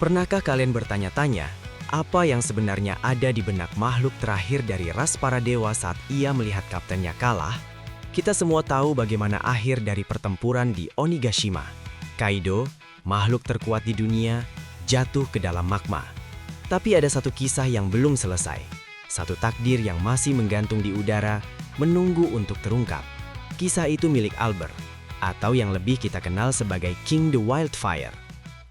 Pernahkah kalian bertanya-tanya, apa yang sebenarnya ada di benak makhluk terakhir dari ras para dewa saat ia melihat kaptennya kalah? Kita semua tahu bagaimana akhir dari pertempuran di Onigashima. Kaido, makhluk terkuat di dunia, jatuh ke dalam magma. Tapi ada satu kisah yang belum selesai. Satu takdir yang masih menggantung di udara, menunggu untuk terungkap. Kisah itu milik Albert, atau yang lebih kita kenal sebagai King the Wildfire.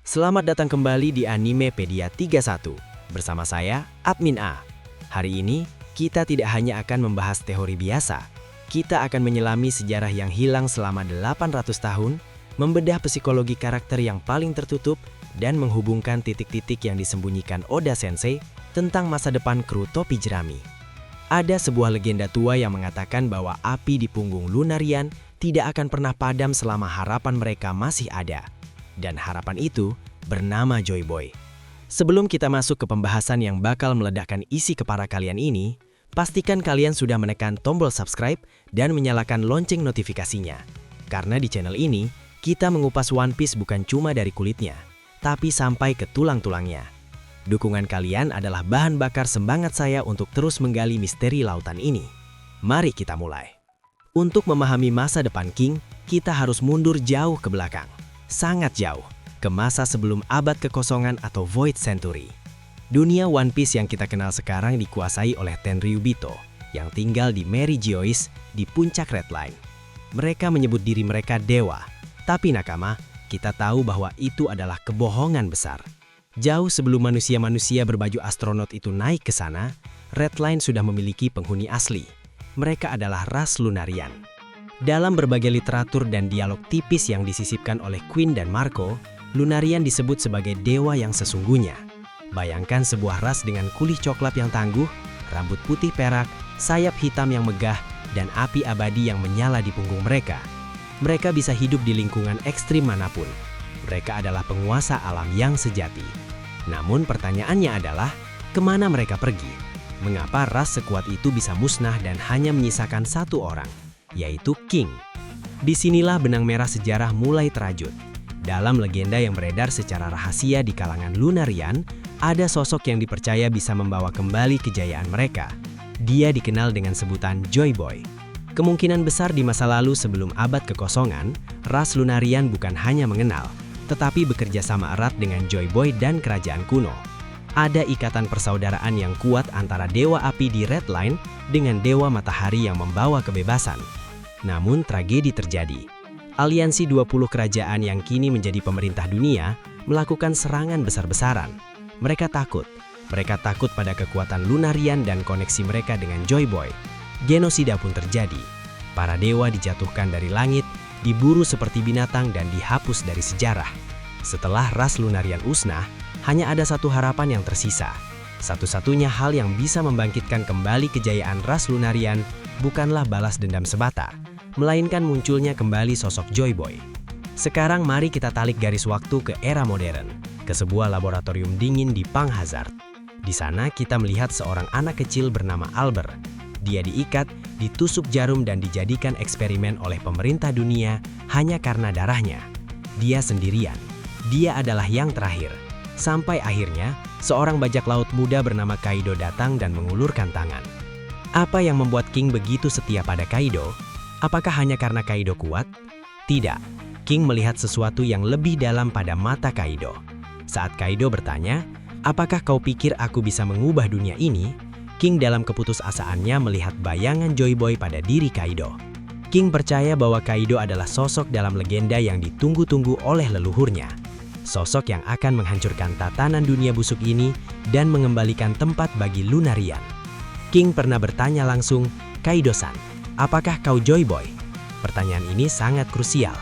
Selamat datang kembali di Animepedia 31, bersama saya, Admin A. Hari ini, kita tidak hanya akan membahas teori biasa, kita akan menyelami sejarah yang hilang selama 800 tahun, membedah psikologi karakter yang paling tertutup, dan menghubungkan titik-titik yang disembunyikan Oda Sensei tentang masa depan kru topi jerami. Ada sebuah legenda tua yang mengatakan bahwa api di punggung Lunarian tidak akan pernah padam selama harapan mereka masih ada. Dan harapan itu bernama Joy Boy. Sebelum kita masuk ke pembahasan yang bakal meledakkan isi kepala kalian ini, pastikan kalian sudah menekan tombol subscribe dan menyalakan lonceng notifikasinya. Karena di channel ini, kita mengupas One Piece bukan cuma dari kulitnya, tapi sampai ke tulang-tulangnya. Dukungan kalian adalah bahan bakar semangat saya untuk terus menggali misteri lautan ini. Mari kita mulai. Untuk memahami masa depan King, kita harus mundur jauh ke belakang. Sangat jauh, ke masa sebelum abad kekosongan atau Void Century. Dunia One Piece yang kita kenal sekarang dikuasai oleh Tenryubito, yang tinggal di Mary Geoise di puncak Red Line. Mereka menyebut diri mereka dewa, tapi nakama, kita tahu bahwa itu adalah kebohongan besar. Jauh sebelum manusia-manusia berbaju astronot itu naik ke sana, Red Line sudah memiliki penghuni asli. Mereka adalah ras Lunarian. Dalam berbagai literatur dan dialog tipis yang disisipkan oleh Queen dan Marco, Lunarian disebut sebagai dewa yang sesungguhnya. Bayangkan sebuah ras dengan kulit coklat yang tangguh, rambut putih perak, sayap hitam yang megah, dan api abadi yang menyala di punggung mereka. Mereka bisa hidup di lingkungan ekstrim manapun. Mereka adalah penguasa alam yang sejati. Namun pertanyaannya adalah, kemana mereka pergi? Mengapa ras sekuat itu bisa musnah dan hanya menyisakan satu orang, yaitu King? Disinilah benang merah sejarah mulai terajut. Dalam legenda yang beredar secara rahasia di kalangan Lunarian, ada sosok yang dipercaya bisa membawa kembali kejayaan mereka. Dia dikenal dengan sebutan Joy Boy. Kemungkinan besar di masa lalu sebelum abad kekosongan, ras Lunarian bukan hanya mengenal, tetapi bekerja sama erat dengan Joy Boy dan kerajaan kuno. Ada ikatan persaudaraan yang kuat antara dewa api di Red Line dengan dewa matahari yang membawa kebebasan. Namun tragedi terjadi. Aliansi 20 kerajaan yang kini menjadi pemerintah dunia melakukan serangan besar-besaran. Mereka takut pada kekuatan Lunarian dan koneksi mereka dengan Joy Boy. Genosida pun terjadi. Para dewa dijatuhkan dari langit, diburu seperti binatang dan dihapus dari sejarah. Setelah ras Lunarian usnah, hanya ada satu harapan yang tersisa. Satu-satunya hal yang bisa membangkitkan kembali kejayaan ras Lunarian bukanlah balas dendam semata, melainkan munculnya kembali sosok Joy Boy. Sekarang mari kita tarik garis waktu ke era modern, ke sebuah laboratorium dingin di Pang Hazard. Di sana kita melihat seorang anak kecil bernama Albert. Dia diikat, ditusuk jarum dan dijadikan eksperimen oleh pemerintah dunia hanya karena darahnya. Dia sendirian. Dia adalah yang terakhir. Sampai akhirnya, seorang bajak laut muda bernama Kaido datang dan mengulurkan tangan. Apa yang membuat King begitu setia pada Kaido? Apakah hanya karena Kaido kuat? Tidak. King melihat sesuatu yang lebih dalam pada mata Kaido. Saat Kaido bertanya, "Apakah kau pikir aku bisa mengubah dunia ini?" King dalam keputusasaannya melihat bayangan Joy Boy pada diri Kaido. King percaya bahwa Kaido adalah sosok dalam legenda yang ditunggu-tunggu oleh leluhurnya. Sosok yang akan menghancurkan tatanan dunia busuk ini dan mengembalikan tempat bagi Lunarian. King pernah bertanya langsung, "Kaido-san, apakah kau Joy Boy?" Pertanyaan ini sangat krusial.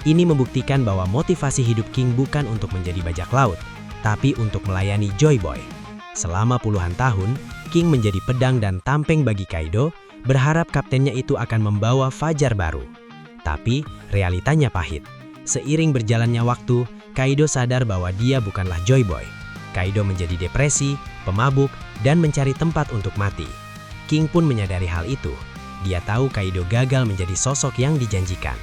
Ini membuktikan bahwa motivasi hidup King bukan untuk menjadi bajak laut, tapi untuk melayani Joy Boy. Selama puluhan tahun, King menjadi pedang dan tameng bagi Kaido, berharap kaptennya itu akan membawa fajar baru. Tapi, realitanya pahit. Seiring berjalannya waktu, Kaido sadar bahwa dia bukanlah Joy Boy. Kaido menjadi depresi, pemabuk, dan mencari tempat untuk mati. King pun menyadari hal itu. Dia tahu Kaido gagal menjadi sosok yang dijanjikan.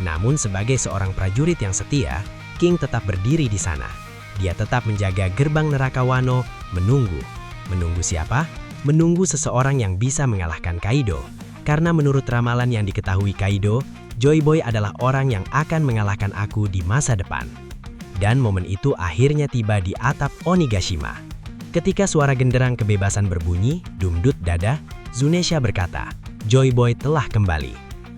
Namun sebagai seorang prajurit yang setia, King tetap berdiri di sana. dia tetap menjaga gerbang neraka Wano, menunggu. Menunggu siapa? Menunggu seseorang yang bisa mengalahkan Kaido. Karena menurut ramalan yang diketahui Kaido, Joy Boy adalah orang yang akan mengalahkan aku di masa depan. Dan momen itu akhirnya tiba di atap Onigashima. Ketika suara genderang kebebasan berbunyi, dumdut dada, Zunesha berkata, Joy Boy telah kembali.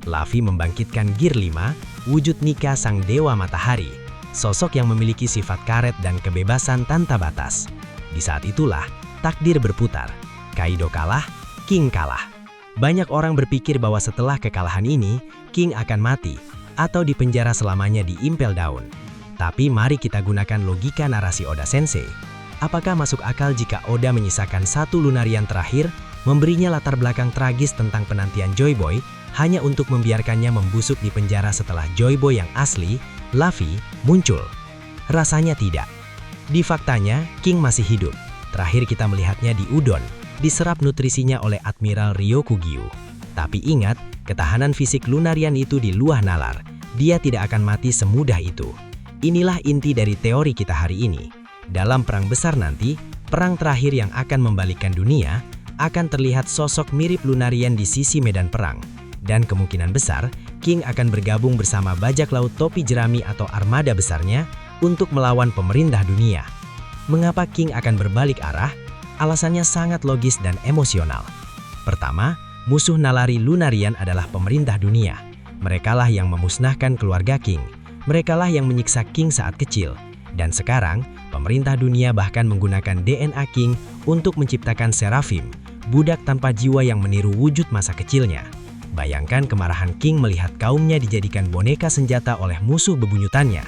Luffy membangkitkan Gear 5, wujud Nika sang dewa matahari, sosok yang memiliki sifat karet dan kebebasan tanpa batas. Di saat itulah, takdir berputar. Kaido kalah, King kalah. Banyak orang berpikir bahwa setelah kekalahan ini, King akan mati atau dipenjara selamanya di Impel Down. Tapi mari kita gunakan logika narasi Oda Sensei. Apakah masuk akal jika Oda menyisakan satu Lunarian terakhir, memberinya latar belakang tragis tentang penantian Joy Boy, hanya untuk membiarkannya membusuk di penjara setelah Joy Boy yang asli, Luffy, muncul? Rasanya tidak. Di faktanya, King masih hidup. Terakhir kita melihatnya di Udon, diserap nutrisinya oleh Admiral Ryokugyu. Tapi ingat, ketahanan fisik Lunarian itu di luar nalar. Dia tidak akan mati semudah itu. Inilah inti dari teori kita hari ini. Dalam perang besar nanti, perang terakhir yang akan membalikkan dunia, akan terlihat sosok mirip Lunarian di sisi medan perang. Dan kemungkinan besar, King akan bergabung bersama bajak laut topi jerami atau armada besarnya untuk melawan pemerintah dunia. Mengapa King akan berbalik arah? Alasannya sangat logis dan emosional. Pertama, musuh nalari Lunarian adalah pemerintah dunia. Merekalah yang memusnahkan keluarga King. Merekalah yang menyiksa King saat kecil. Dan sekarang, pemerintah dunia bahkan menggunakan DNA King untuk menciptakan Seraphim, budak tanpa jiwa yang meniru wujud masa kecilnya. Bayangkan kemarahan King melihat kaumnya dijadikan boneka senjata oleh musuh bebuyutannya.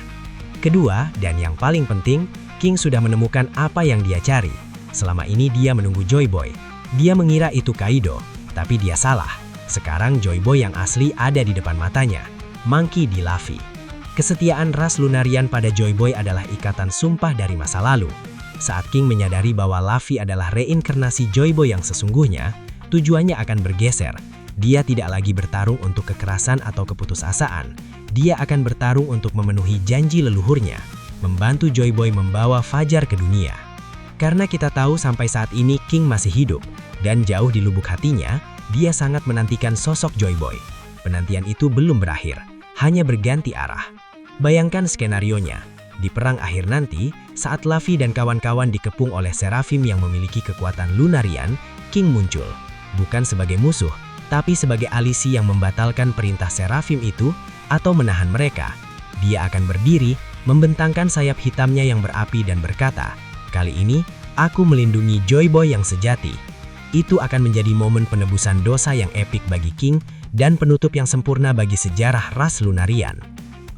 Kedua, dan yang paling penting, King sudah menemukan apa yang dia cari. Selama ini dia menunggu Joy Boy. Dia mengira itu Kaido, tapi dia salah. Sekarang Joy Boy yang asli ada di depan matanya. Monkey D. Luffy. Kesetiaan ras Lunarian pada Joy Boy adalah ikatan sumpah dari masa lalu. Saat King menyadari bahwa Luffy adalah reinkarnasi Joy Boy yang sesungguhnya, tujuannya akan bergeser. Dia tidak lagi bertarung untuk kekerasan atau keputusasaan. Dia akan bertarung untuk memenuhi janji leluhurnya, membantu Joy Boy membawa Fajar ke dunia. Karena kita tahu sampai saat ini King masih hidup, dan jauh di lubuk hatinya, dia sangat menantikan sosok Joy Boy. Penantian itu belum berakhir, hanya berganti arah. Bayangkan skenarionya, di perang akhir nanti, saat Luffy dan kawan-kawan dikepung oleh Seraphim yang memiliki kekuatan Lunarian, King muncul. Bukan sebagai musuh, tapi sebagai alisi yang membatalkan perintah Seraphim itu, atau menahan mereka. Dia akan berdiri, membentangkan sayap hitamnya yang berapi dan berkata, kali ini, aku melindungi Joy Boy yang sejati. Itu akan menjadi momen penebusan dosa yang epik bagi King dan penutup yang sempurna bagi sejarah ras Lunarian.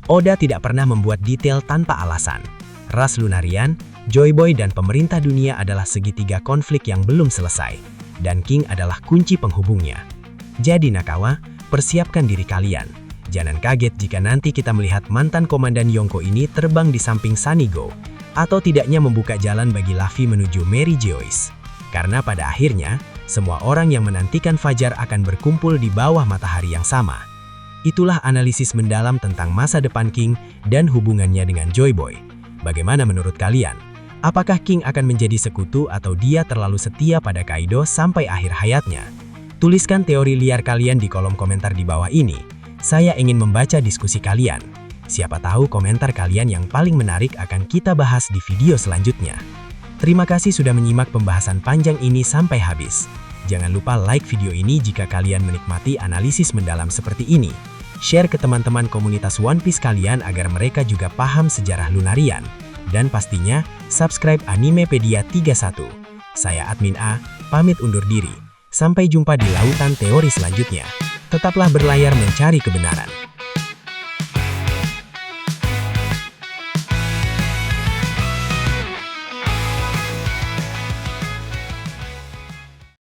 Oda tidak pernah membuat detail tanpa alasan. Ras Lunarian, Joy Boy dan pemerintah dunia adalah segitiga konflik yang belum selesai, dan King adalah kunci penghubungnya. Jadi Nakawa, persiapkan diri kalian. Jangan kaget jika nanti kita melihat mantan komandan Yonko ini terbang di samping Sunny Go, atau tidaknya membuka jalan bagi Luffy menuju Mary Geoise. Karena pada akhirnya, semua orang yang menantikan Fajar akan berkumpul di bawah matahari yang sama. Itulah analisis mendalam tentang masa depan King dan hubungannya dengan Joy Boy. Bagaimana menurut kalian? Apakah King akan menjadi sekutu atau dia terlalu setia pada Kaido sampai akhir hayatnya? Tuliskan teori liar kalian di kolom komentar di bawah ini. Saya ingin membaca diskusi kalian. Siapa tahu komentar kalian yang paling menarik akan kita bahas di video selanjutnya. Terima kasih sudah menyimak pembahasan panjang ini sampai habis. Jangan lupa like video ini jika kalian menikmati analisis mendalam seperti ini. Share ke teman-teman komunitas One Piece kalian agar mereka juga paham sejarah Lunarian. Dan pastinya, subscribe Animepedia 31. Saya Admin A, pamit undur diri. Sampai jumpa di lautan teori selanjutnya. Tetaplah berlayar mencari kebenaran.